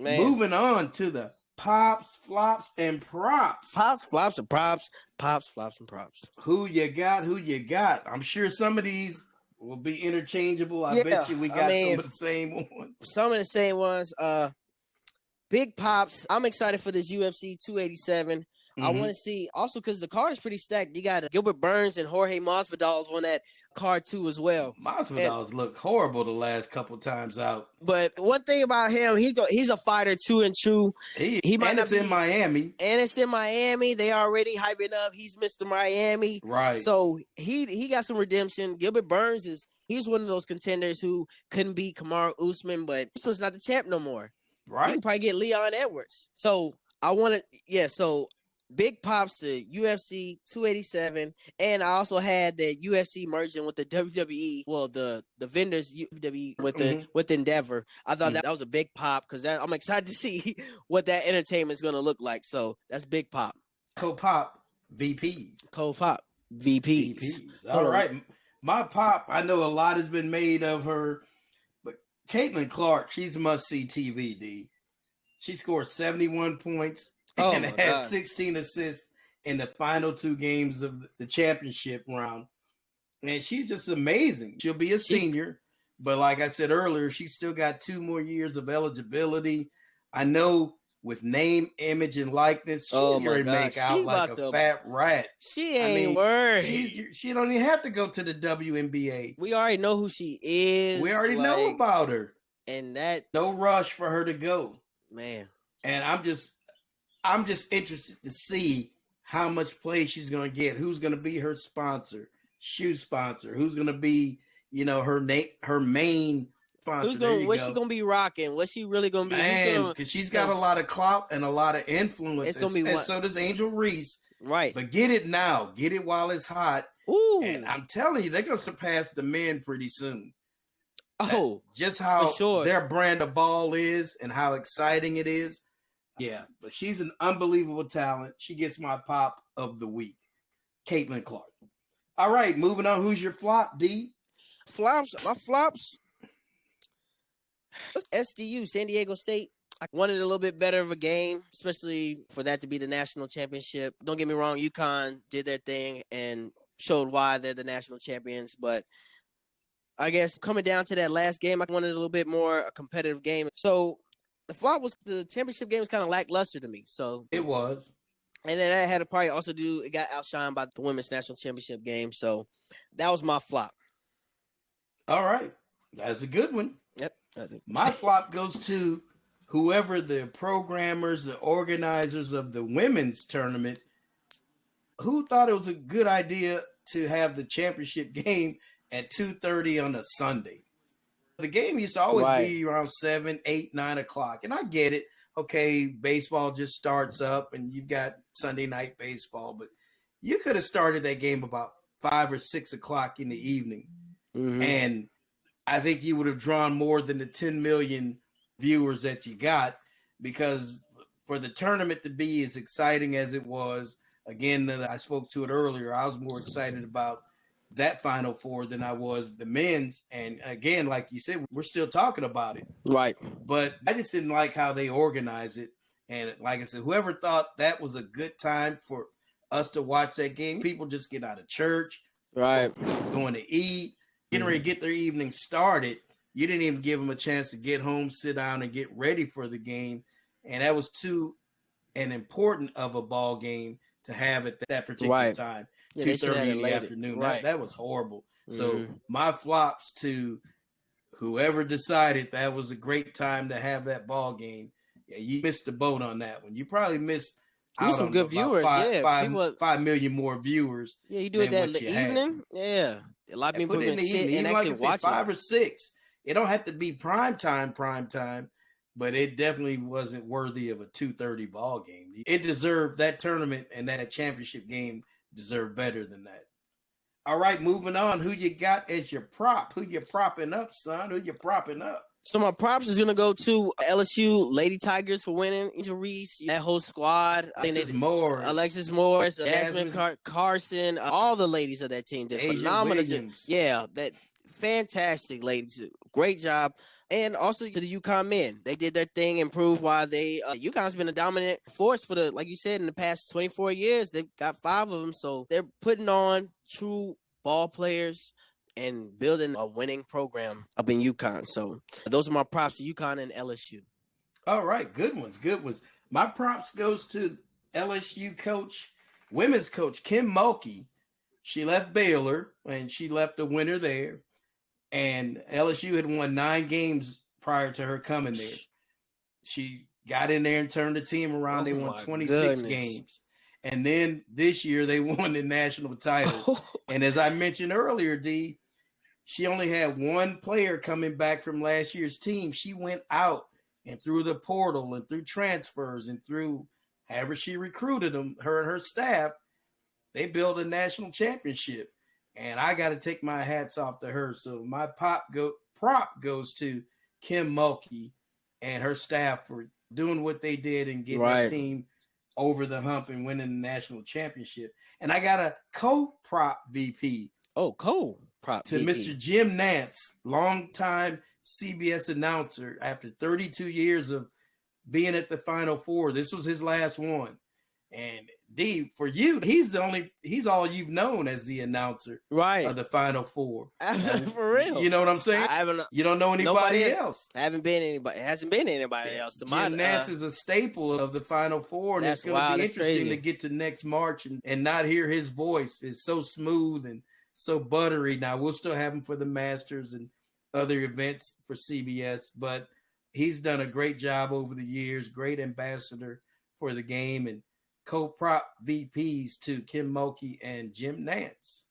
Man. Moving on to the pops, flops, and props. Pops, flops, and props. Pops, flops, and props. Who you got? Who you got? I'm sure some of these will be interchangeable. I bet you we got some of the same ones. Some of the same ones. Big pops. I'm excited for this UFC 287. I want to see also because the card is pretty stacked. You got Gilbert Burns and Jorge Masvidal on that card too as well. Masvidal's looked horrible the last couple times out. But one thing about him, he's a fighter true and true. He might not be in Miami. And it's in Miami. They already hyping up. He's Mr. Miami. Right. So he got some redemption. Gilbert Burns he's one of those contenders who couldn't beat Kamaru Usman, but Usman's not the champ no more. Right. He can probably get Leon Edwards. So I want to, so big pops to UFC 287, and I also had the UFC merging with the WWE. Well, the vendors WWE with Endeavor. I thought that was a big pop because I'm excited to see what that entertainment is going to look like. So that's big pop. Co-pop VPs. Co-pop VPs. All right, my pop. I know a lot has been made of her, but Caitlin Clark, she's must-see TV. D. She scored 71 points. And had 16 assists in the final 2 games of the championship round. And she's just amazing. She'll be a senior, but like I said earlier, she's still got 2 more years of eligibility. I know with name, image, and likeness, she's going to make out like a fat rat. She ain't worried. She don't even have to go to the WNBA. We already know who she is. We already know about her. And that no rush for her to go. Man. And I'm just interested to see how much play she's going to get. Who's going to be her sponsor, shoe sponsor? Who's going to be, her main sponsor? What's she going to be rocking? What's she really going to be? Man, because she's got a lot of clout and a lot of influence. It's going to be and so does Angel Reese. Right. But get it now. Get it while it's hot. Ooh. And I'm telling you, they're going to surpass the men pretty soon. Oh, just how their brand of ball is and how exciting it is. Yeah, but she's an unbelievable talent. She gets my pop of the week. Caitlin Clark. All right, moving on. Who's your flop, D? Flops. My flops. SDU, San Diego State. I wanted a little bit better of a game, especially for that to be the national championship. Don't get me wrong, UConn did their thing and showed why they're the national champions, but I guess coming down to that last game, I wanted a little bit more a competitive game. So the flop was the championship game was kind of lackluster to me. So it was. And then that had to probably also it got outshined by the women's national championship game. So that was my flop. All right. That's a good one. Yep. My flop goes to whoever the programmers, the organizers of the women's tournament, who thought it was a good idea to have the championship game at 2:30 on a Sunday. The game used to always be around 7, 8, 9 o'clock. And I get it. Okay, baseball just starts up and you've got Sunday night baseball, but you could have started that game about 5 or 6 o'clock in the evening. Mm-hmm. And I think you would have drawn more than the 10 million viewers that you got, because for the tournament to be as exciting as it was, again, I spoke to it earlier, I was more excited about that Final Four than I was the men's. And again, like you said, we're still talking about it. Right. But I just didn't like how they organized it. And like I said, whoever thought that was a good time for us to watch that game, people just get out of church, right, going to eat, getting ready to get their evening started. You didn't even give them a chance to get home, sit down, and get ready for the game. And that was too an important of a ball game to have at that particular time. Yeah, 2:30 in the afternoon. Right. That was horrible. So my flops to whoever decided that was a great time to have that ball game. Yeah, you missed the boat on that one. You probably missed out some on good viewers. 5 million more viewers. Yeah, you do it that evening. Yeah, a lot of people can sit and actually watch 5 or 6. It don't have to be prime time, but it definitely wasn't worthy of a 2:30 ball game. It deserved that tournament, and that championship game deserved better than that. All right, moving on. Who you got as your prop? Who you propping up, son? Who you propping up? So my props is gonna go to LSU Lady Tigers for winning. Angel Reese, that whole squad. Alexis Morris, Jasmine Carson, all the ladies of that team did phenomenal. Yeah, that fantastic ladies. Great job. And also to the UConn men. They did their thing and proved why UConn's been a dominant force for like you said, in the past 24 years. They've got 5 of them. So they're putting on true ball players and building a winning program up in UConn. So those are my props to UConn and LSU. All right, good ones. My props goes to LSU women's coach Kim Mulkey. She left Baylor and she left a winner there. And LSU had won 9 games prior to her coming there. She got in there and turned the team around. They won 26 games. And then this year they won the national title. And as I mentioned earlier, D, she only had one player coming back from last year's team. She went out and through the portal and through transfers and through however she recruited them, her and her staff, they built a national championship. And I got to take my hats off to her. So my prop goes to Kim Mulkey and her staff for doing what they did and getting the team over the hump and winning the national championship. And I got a co-prop VP. Oh, co-prop to VP. Mr. Jim Nantz, longtime CBS announcer. After 32 years of being at the Final Four, this was his last one. And D, for you, he's all you've known as the announcer of the Final Four. For real. You know what I'm saying? You don't know anybody else. It hasn't been anybody else. Jim Nantz is a staple of the Final Four, and it's going to be interesting to get to next March and not hear his voice. It's so smooth and so buttery. Now, we'll still have him for the Masters and other events for CBS, but he's done a great job over the years, great ambassador for the game, and co-prop VPs to Kim Mulkey and Jim Nantz.